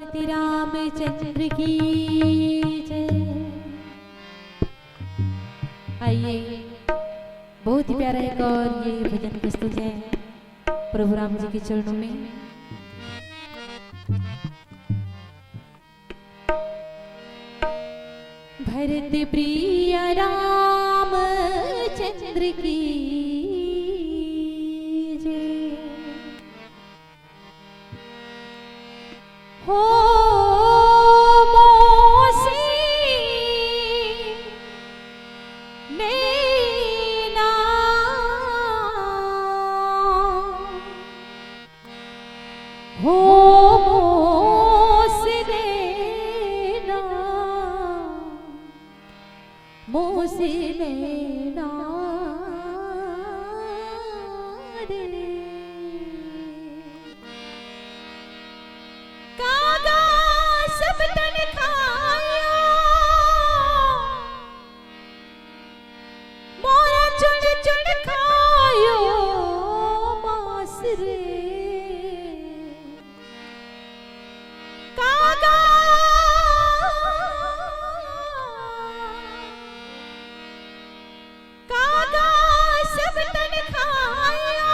श्री रामचंद्र की जय। आइए, बहुत ही प्यारा एक और ये भजन प्रस्तुत है प्रभु राम जी के चरणों में। भरत प्रिय राम चंद्र की जय। हो मोसी नैना हो मोसी नैना मोसी नैना कागा सब तन खाया मोरा चुन चुन खायो मास रे। कागा कागा सब तन खाया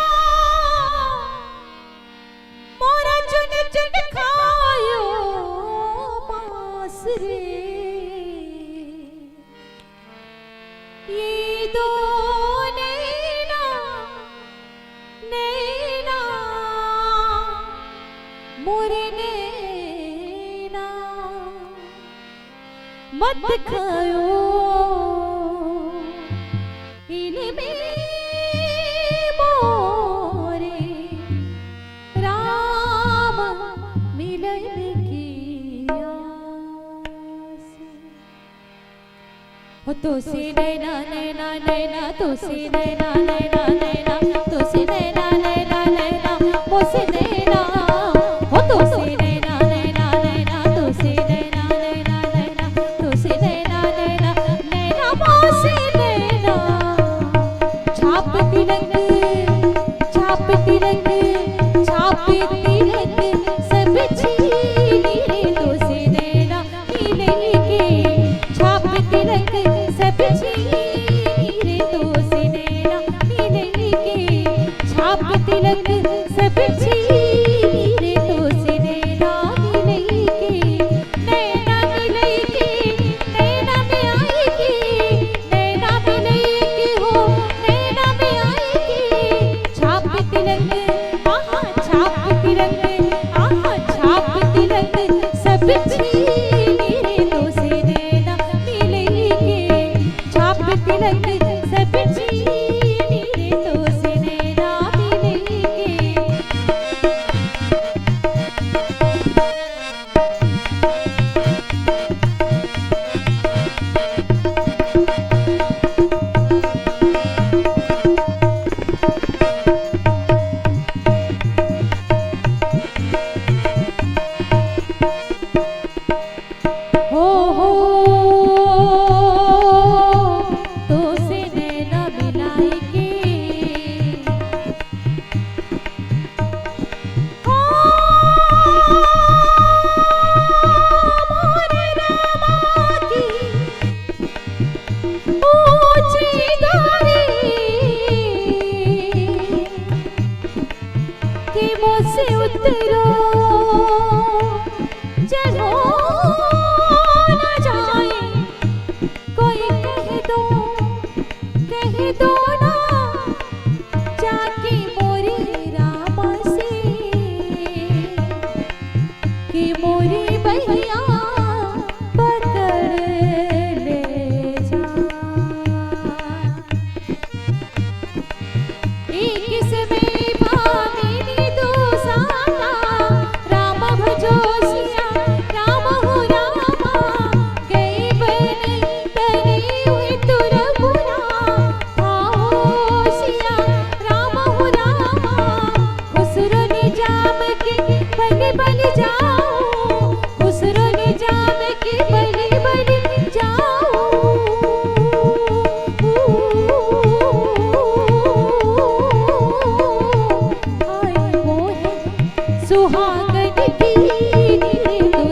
मोरा चुन चुन खायो मास रे। ये दो नैना नैना मोरे नैना मत खायो इनमें मोरे राम मिलन की आस। हो तो से नैना नैना नैना तो से नैना नैना नैना तो से नैना नैना नैना वो से नैना। हो तो से नैना नैना नैना तो से नैना नैना नैना तो से नैना नैना नैना वो से नैना। छाप तिलक छाप तिलक छाप तिलक सब छीनी रे तो से नैना मिले के। छाप तिलक सब छीनी रे तो से नैना मिले के। छाप तिलक सब छीनी रे तो से नैना मिले के। नैना मिले के नैना में आएगी नैना मिले के हो नैना में आएगी। छाप तिलक आहा छाप तिलक आहा छाप तिलक सब छीनी रे तो से नैना मिले के। छाप तिलक सब छीनी रे तो से नैना मिले के। हो तो से नैना मिलाए के। हो मोरे रामा की ऊंची गारी कि मुझसे उतरो चलो न जाए कोई कह दो ना जाके मोरे रामा से कि मोरे भैया पकड़ ले जा। एक समय भामिनी दो साला राम भजो सिया राम हो रामा। गए बन तने हुए तुरपुरा आओ सिया राम हो रामा। खुसरो निजाम के बलि बलि जाओ खुसरो निजाम के बलि बलि जाओ। आए वो है सुहागन की रे तो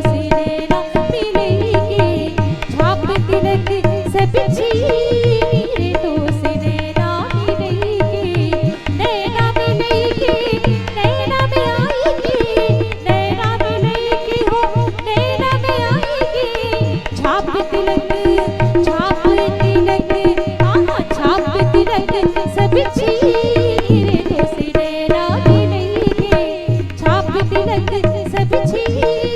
रंग सब छीन